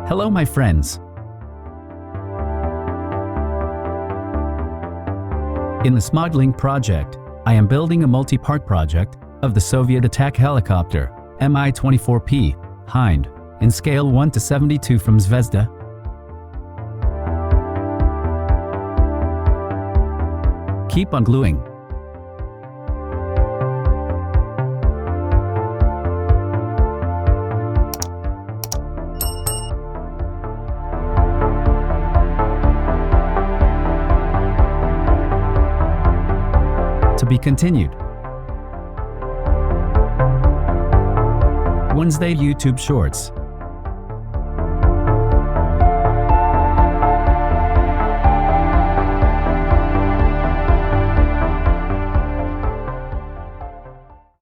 Hello, my friends. In this modeling project, I am building a multi-part project of the Soviet Attack Helicopter Mi-24p Hind in scale 1:72 from Zvezda. Keep on gluing. To be continued. Wednesday YouTube Shorts.